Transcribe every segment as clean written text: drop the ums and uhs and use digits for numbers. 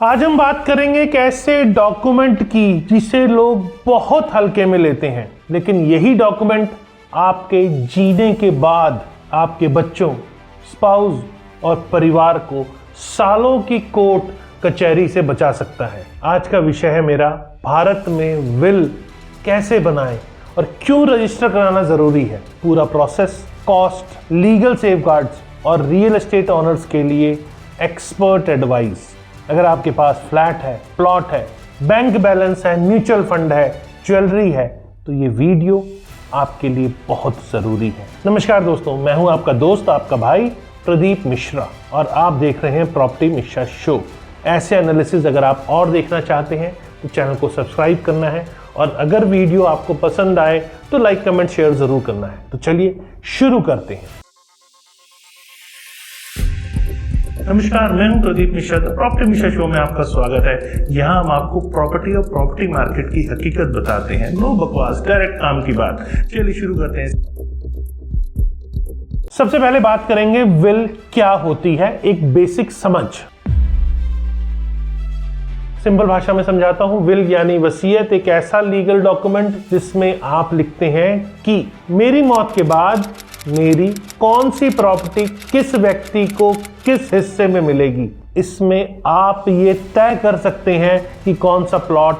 आज हम बात करेंगे एक ऐसे डॉक्यूमेंट की जिसे लोग बहुत हल्के में लेते हैं, लेकिन यही डॉक्यूमेंट आपके जीने के बाद आपके बच्चों, स्पाउस और परिवार को सालों की कोर्ट कचहरी से बचा सकता है। आज का विषय है मेरा, भारत में विल कैसे बनाएं और क्यों रजिस्टर कराना जरूरी है। पूरा प्रोसेस, कॉस्ट, लीगल सेफगार्ड्स और रियल एस्टेट ओनर्स के लिए एक्सपर्ट एडवाइस। अगर आपके पास फ्लैट है, प्लॉट है, बैंक बैलेंस है, म्यूचुअल फंड है, ज्वेलरी है, तो ये वीडियो आपके लिए बहुत जरूरी है। नमस्कार दोस्तों, मैं हूं आपका दोस्त, आपका भाई प्रदीप मिश्रा और आप देख रहे हैं प्रॉपर्टी मिश्रा शो। ऐसे एनालिसिस अगर आप और देखना चाहते हैं तो चैनल को सब्सक्राइब करना है और अगर वीडियो आपको पसंद आए तो लाइक, कमेंट, शेयर जरूर करना है। तो चलिए शुरू करते हैं। नमस्कार, मैं हूं प्रदीप मिश्रा। प्रॉपर्टी मिश्रा शो में आपका स्वागत है। यहां हम आपको प्रॉपर्टी और प्रॉपर्टी मार्केट की हकीकत बताते हैं। नो बकवास, डायरेक्ट काम की बात। चलिए शुरू करते हैं। सबसे पहले बात करेंगे विल क्या होती है, एक बेसिक समझ। सिंपल भाषा में समझाता हूं। विल यानी वसीयत, एक ऐसा लीगल डॉक्यूमेंट जिसमें आप लिखते हैं कि मेरी मौत के बाद मेरी कौन सी प्रॉपर्टी किस व्यक्ति को किस हिस्से में मिलेगी। इसमें आप ये तय कर सकते हैं कि कौन सा प्लॉट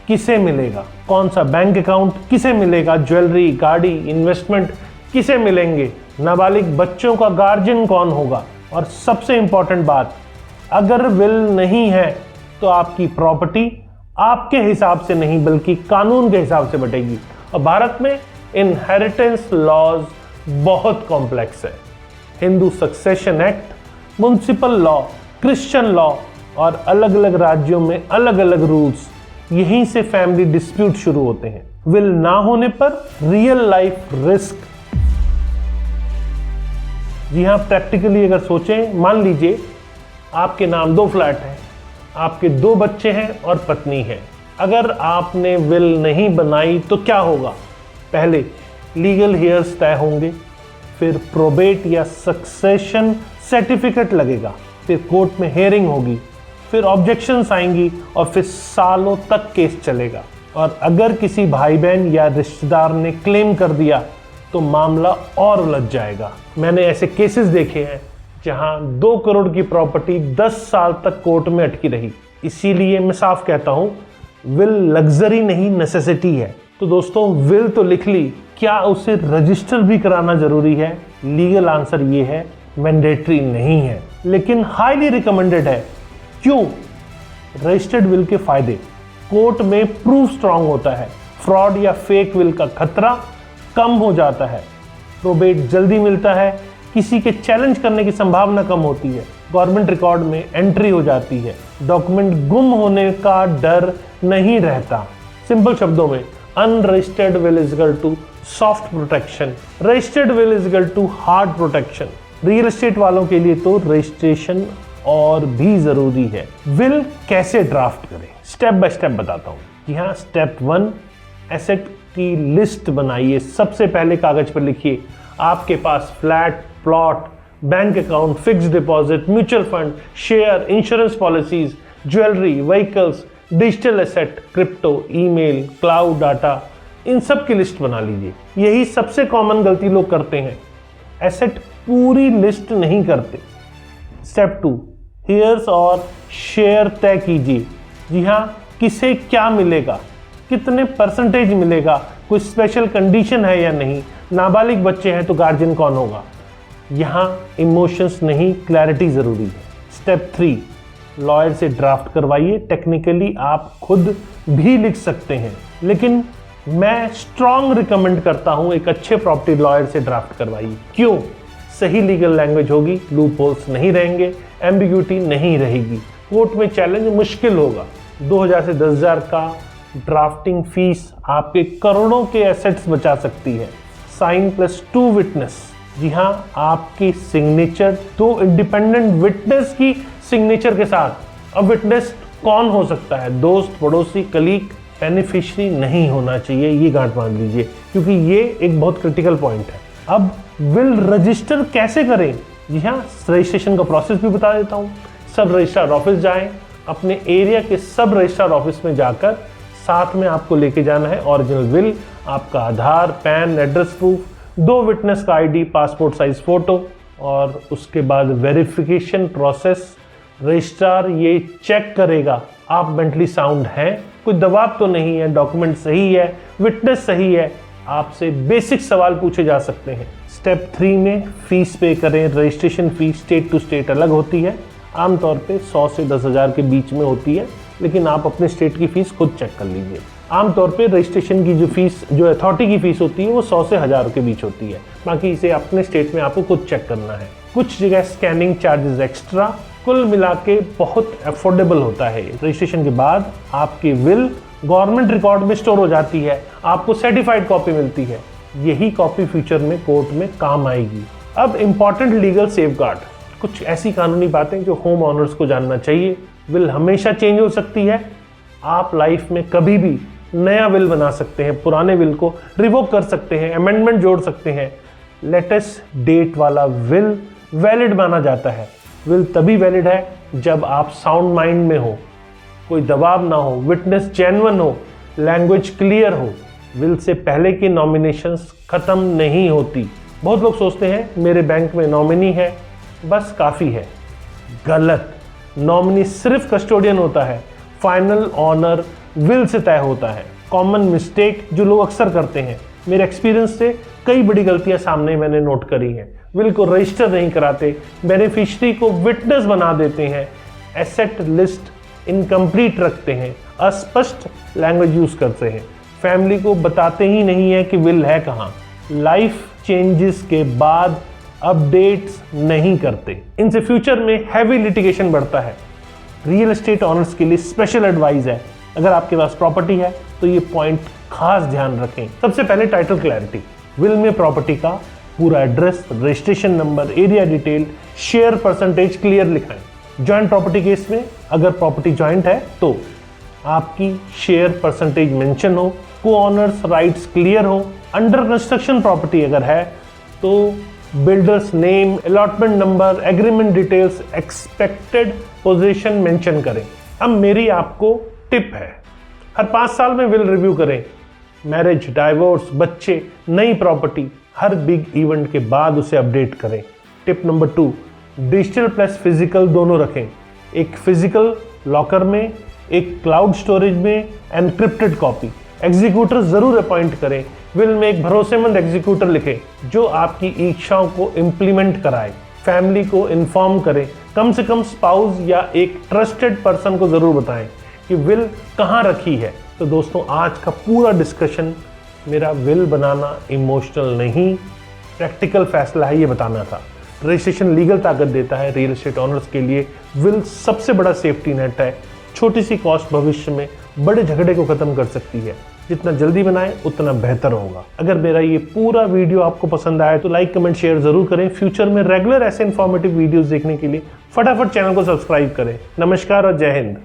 किसे मिलेगा, कौन सा बैंक अकाउंट किसे मिलेगा, ज्वेलरी, गाड़ी, इन्वेस्टमेंट किसे मिलेंगे, नाबालिग बच्चों का गार्जियन कौन होगा। और सबसे इंपॉर्टेंट बात, अगर विल नहीं है तो आपकी प्रॉपर्टी आपके हिसाब से नहीं बल्कि कानून के हिसाब से बटेगी। और भारत में इनहेरिटेंस लॉज बहुत कॉम्प्लेक्स है। Hindu succession act, municipal law, Christian law और अलग अलग राज्यों में अलग अलग रूल्स, यहीं से फैमिली डिस्प्यूट शुरू होते हैं। विल ना होने पर रियल लाइफ रिस्क। जी हाँ, प्रैक्टिकली अगर सोचें, मान लीजिए आपके नाम 2 फ्लैट हैं, आपके 2 बच्चे हैं और पत्नी है। अगर आपने विल नहीं बनाई तो क्या होगा? पहले लीगल हियर्स तय होंगे, फिर प्रोबेट या सक्सेशन सर्टिफिकेट लगेगा, फिर कोर्ट में हियरिंग होगी, फिर ऑब्जेक्शंस आएंगी और फिर सालों तक केस चलेगा। और अगर किसी भाई बहन या रिश्तेदार ने क्लेम कर दिया तो मामला और उलझ जाएगा। मैंने ऐसे केसेस देखे हैं जहां 2 करोड़ की प्रॉपर्टी 10 साल तक कोर्ट में अटकी रही। इसीलिए मैं साफ कहता हूं, विल लग्जरी नहीं, नेसेसिटी है। तो दोस्तों, विल तो लिख ली, क्या उसे रजिस्टर भी कराना जरूरी है? लीगल आंसर ये है, मैंडेटरी नहीं है, लेकिन हाईली रिकमेंडेड है। क्यों? रजिस्टर्ड विल के फायदे, कोर्ट में प्रूफ स्ट्रांग होता है, फ्रॉड या फेक विल का खतरा कम हो जाता है, प्रोबेट जल्दी मिलता है, किसी के चैलेंज करने की संभावना कम होती है, गवर्नमेंट रिकॉर्ड में एंट्री हो जाती है, डॉक्यूमेंट गुम होने का डर नहीं रहता। सिंपल शब्दों में, unregistered will is equal to soft protection, registered will is equal to hard protection. Real estate वालों के लिए तो रजिस्ट्रेशन और भी जरूरी है। विल कैसे ड्राफ्ट करें, स्टेप बाय स्टेप बताता हूँ। जी हाँ, स्टेप 1, एसेट की लिस्ट बनाइए। सबसे पहले कागज पर लिखिए आपके पास flat, plot, bank account, fixed deposit, mutual fund, share, insurance policies, jewellery, vehicles, digital asset, crypto, email, cloud data, इन सब की लिस्ट बना लीजिए। यही सबसे कॉमन गलती लोग करते हैं, एसेट पूरी लिस्ट नहीं करते। स्टेप 2, हियर्स और शेयर तय कीजिए। जी हाँ, किसे क्या मिलेगा, कितने परसेंटेज मिलेगा, कोई स्पेशल कंडीशन है या नहीं, नाबालिग बच्चे हैं तो गार्जियन कौन होगा। यहाँ इमोशंस नहीं, क्लैरिटी जरूरी है। स्टेप 3, लॉयर से ड्राफ्ट करवाइए। टेक्निकली आप खुद भी लिख सकते हैं, लेकिन मैं स्ट्रॉन्ग रिकमेंड करता हूं एक अच्छे प्रॉपर्टी लॉयर से ड्राफ्ट करवाइए। क्यों? सही लीगल लैंग्वेज होगी, लूप होल्स नहीं रहेंगे, एम्बिग्यूटी नहीं रहेगी, कोर्ट में चैलेंज मुश्किल होगा। 2000 से 10,000 का ड्राफ्टिंग फीस आपके करोड़ों के एसेट्स बचा सकती है। Sign plus 2 witness. जी हाँ, आपकी सिग्नेचर 2 इंडिपेंडेंट विटनेस की सिग्नेचर के साथ। अब विटनेस कौन हो सकता है? दोस्त, पड़ोसी, कलीग, बेनिफिशियरी नहीं होना चाहिए। ये गांठ बांध लीजिए क्योंकि ये एक बहुत क्रिटिकल पॉइंट है। अब विल रजिस्टर कैसे करें? जी हाँ, रजिस्ट्रेशन का प्रोसेस भी बता देता हूँ। सब रजिस्ट्रार ऑफिस जाएं, अपने एरिया के सब रजिस्ट्रार ऑफिस में जाकर साथ में आपको लेके जाना है ओरिजिनल विल, आपका आधार, पैन, एड्रेस प्रूफ, 2 विटनेस का आईडी, पासपोर्ट साइज फोटो, और उसके बाद वेरिफिकेशन प्रोसेस। रजिस्ट्रार ये चेक करेगा आप मेंटली साउंड हैं, कोई दबाव तो नहीं है, डॉक्यूमेंट सही है, विटनेस सही है। आपसे बेसिक सवाल पूछे जा सकते हैं। स्टेप 3 में फीस पे करें। Registration fees state to state अलग होती है, आमतौर पे 100 से 10,000 के बीच में होती है, लेकिन आप अपने स्टेट की फीस खुद चेक कर लीजिए। आमतौर पे रजिस्ट्रेशन की जो फीस, जो अथॉरिटी की फीस होती है, वो 100 से 1000 के बीच होती है। बाकी इसे अपने स्टेट में आपको खुद चेक करना है। कुछ जगह स्कैनिंग चार्जेस एक्स्ट्रा, कुल मिला के बहुत अफोर्डेबल होता है। रजिस्ट्रेशन के बाद आपकी विल गवर्नमेंट रिकॉर्ड में स्टोर हो जाती है, आपको सर्टिफाइड कॉपी मिलती है। यही कॉपी फ्यूचर में कोर्ट में काम आएगी। अब इंपॉर्टेंट लीगल सेफगार्ड, कुछ ऐसी कानूनी बातें जो होम ओनर्स को जानना चाहिए। विल हमेशा चेंज हो सकती है। आप लाइफ में कभी भी नया विल बना सकते हैं, पुराने विल को रिवोक कर सकते हैं, अमेंडमेंट जोड़ सकते हैं। लेटेस्ट डेट वाला विल वैलिड माना जाता है। विल तभी वैलिड है जब आप साउंड माइंड में हो, कोई दबाव ना हो, विटनेस जेन्युइन हो, लैंग्वेज क्लियर हो। विल से पहले की नॉमिनेशंस खत्म नहीं होती। बहुत लोग सोचते हैं मेरे बैंक में नॉमिनी है, बस काफ़ी है। गलत। नॉमिनी सिर्फ कस्टोडियन होता है, फाइनल ऑनर विल से तय होता है। कॉमन मिस्टेक जो लोग अक्सर करते हैं, मेरे एक्सपीरियंस से कई बड़ी गलतियां सामने मैंने नोट करी हैं। विल को रजिस्टर नहीं कराते, बेनिफिशियरी को विटनेस बना देते हैं, एसेट लिस्ट इनकम्प्लीट रखते हैं, अस्पष्ट लैंग्वेज यूज करते हैं, फैमिली को बताते ही नहीं है कि विल है कहाँ, लाइफ चेंजेस के बाद अपडेट्स नहीं करते। इनसे फ्यूचर में हैवी लिटिगेशन बढ़ता है। रियल एस्टेट ऑनर्स के लिए स्पेशल एडवाइस है, अगर आपके पास प्रॉपर्टी है तो ये पॉइंट खास ध्यान रखें। सबसे पहले टाइटल क्लैरिटी। विल में प्रॉपर्टी का पूरा address, registration number, area detail, share percentage clear लिखाएं। जॉइंट प्रॉपर्टी केस में अगर प्रॉपर्टी जॉइंट है तो आपकी शेयर परसेंटेज मेंशन हो, को ऑनर्स राइट्स क्लियर हो। अंडर कंस्ट्रक्शन प्रॉपर्टी अगर है तो builders name, allotment number, agreement details, expected position mention करें। अब मेरी आपको टिप है, हर 5 साल में विल रिव्यू करें। मैरिज, डाइवोर्स, बच्चे, नई प्रॉपर्टी, हर बिग इवेंट के बाद उसे अपडेट करें। Tip number 2, digital plus physical दोनों रखें। एक फिजिकल लॉकर में, एक क्लाउड स्टोरेज में, एनक्रिप्टेड कॉपी। एग्जीक्यूटर जरूर अपॉइंट करें। विल में एक भरोसेमंद एग्जीक्यूटर लिखें जो आपकी इच्छाओं को इम्प्लीमेंट कराए। फैमिली को इन्फॉर्म करें, कम से कम स्पाउस या एक ट्रस्टेड पर्सन को जरूर बताएं कि विल कहाँ रखी है। तो दोस्तों, आज का पूरा डिस्कशन मेरा विल बनाना इमोशनल नहीं, प्रैक्टिकल फैसला है, ये बताना था। रजिस्ट्रेशन लीगल ताकत देता है। रियल एस्टेट ऑनर्स के लिए विल सबसे बड़ा सेफ्टी नेट है। छोटी सी कॉस्ट भविष्य में बड़े झगड़े को खत्म कर सकती है। जितना जल्दी बनाएं उतना बेहतर होगा। अगर मेरा ये पूरा वीडियो आपको पसंद आया तो लाइक, कमेंट, शेयर जरूर करें। फ्यूचर में रेगुलर ऐसे इन्फॉर्मेटिव वीडियोस देखने के लिए फटाफट चैनल को सब्सक्राइब करें। नमस्कार और जय हिंद।